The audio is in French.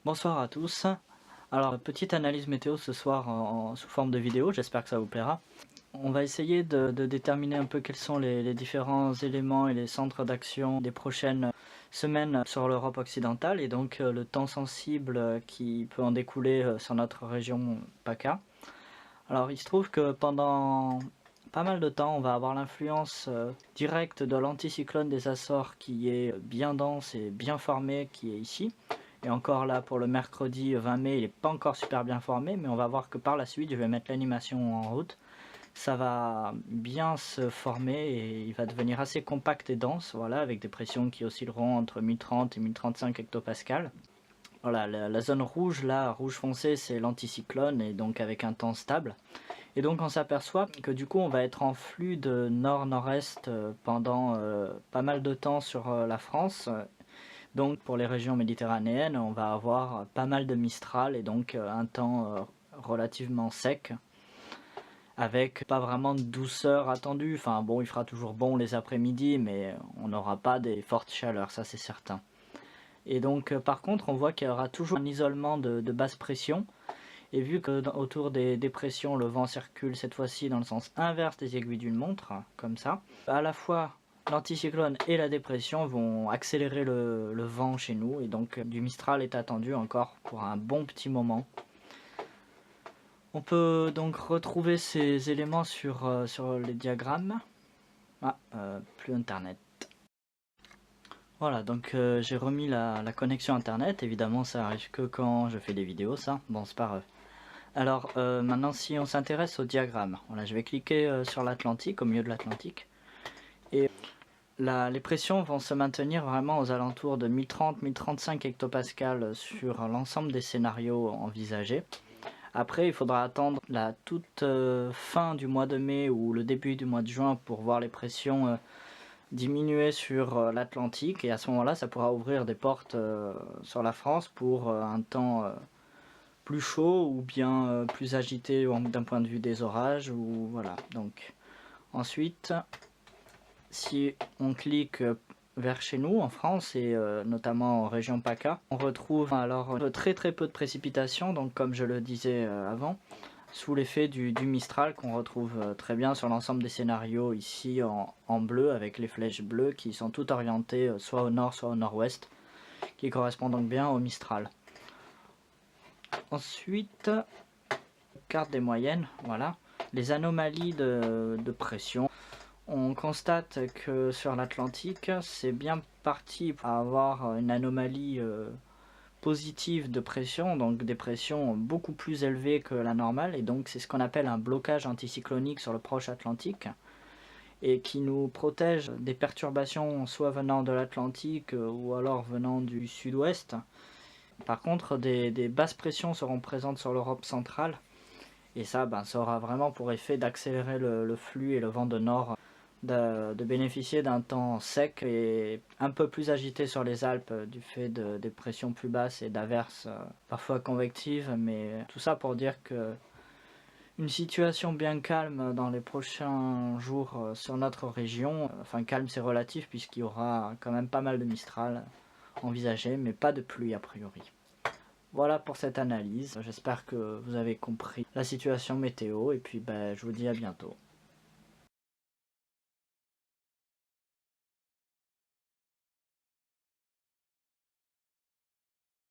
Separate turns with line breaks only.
Bonsoir à tous. Alors, petite analyse météo ce soir sous forme de vidéo, j'espère que ça vous plaira. On va essayer de déterminer un peu quels sont les différents éléments et les centres d'action des prochaines semaines sur l'Europe occidentale et donc le temps sensible qui peut en découler sur notre région PACA. Alors, il se trouve que pendant pas mal de temps, on va avoir l'influence directe de l'anticyclone des Açores qui est bien dense et bien formé, qui est ici. Et encore là, pour le mercredi 20 mai, il n'est pas encore super bien formé, mais on va voir que par la suite, je vais mettre l'animation en route. Ça va bien se former et il va devenir assez compact et dense, voilà, avec des pressions qui oscilleront entre 1030 et 1035 hectopascales. Voilà, la zone rouge, là, rouge foncé, c'est l'anticyclone, et donc avec un temps stable. Et donc on s'aperçoit que du coup on va être en flux de nord-nord-est pendant pas mal de temps sur la France. Donc pour les régions méditerranéennes, on va avoir pas mal de Mistral et donc un temps relativement sec, avec pas vraiment de douceur attendue. Enfin bon, il fera toujours bon les après-midi, mais on n'aura pas des fortes chaleurs, ça c'est certain. Et donc par contre, on voit qu'il y aura toujours un isolement de basse pression. Et vu que autour des dépressions, le vent circule cette fois-ci dans le sens inverse des aiguilles d'une montre, comme ça, à la fois l'anticyclone et la dépression vont accélérer le vent chez nous, et donc du Mistral est attendu encore pour un bon petit moment. On peut donc retrouver ces éléments sur les diagrammes. Plus internet. Voilà, donc j'ai remis la connexion internet, évidemment ça arrive que quand je fais des vidéos, ça, bon c'est pas grave. Alors maintenant si on s'intéresse au diagramme, voilà, je vais cliquer sur l'Atlantique, au milieu de l'Atlantique, et les pressions vont se maintenir vraiment aux alentours de 1030-1035 hectopascales sur l'ensemble des scénarios envisagés. Après il faudra attendre la toute fin du mois de mai ou le début du mois de juin pour voir les pressions diminuer sur l'Atlantique, et à ce moment-là ça pourra ouvrir des portes sur la France pour un temps plus chaud ou bien plus agité d'un point de vue des orages, ou voilà. Donc ensuite, si on clique vers chez nous en France et notamment en région PACA, on retrouve alors très peu de précipitations, donc comme je le disais avant, sous l'effet du Mistral qu'on retrouve très bien sur l'ensemble des scénarios ici en bleu, avec les flèches bleues qui sont toutes orientées soit au nord soit au nord-ouest, qui correspondent donc bien au Mistral. Ensuite, carte des moyennes, voilà, les anomalies de pression. On constate que sur l'Atlantique, c'est bien parti pour avoir une anomalie positive de pression, donc des pressions beaucoup plus élevées que la normale, et donc c'est ce qu'on appelle un blocage anticyclonique sur le proche Atlantique, et qui nous protège des perturbations soit venant de l'Atlantique ou alors venant du sud-ouest. Par contre, des basses pressions seront présentes sur l'Europe centrale, et ça aura vraiment pour effet d'accélérer le flux et le vent de nord, de bénéficier d'un temps sec et un peu plus agité sur les Alpes du fait des pressions plus basses et d'averses parfois convectives, mais tout ça pour dire que une situation bien calme dans les prochains jours sur notre région. Enfin calme c'est relatif puisqu'il y aura quand même pas mal de Mistral envisagé, mais pas de pluie a priori. Voilà pour cette analyse, j'espère que vous avez compris la situation météo, et puis je vous dis à bientôt.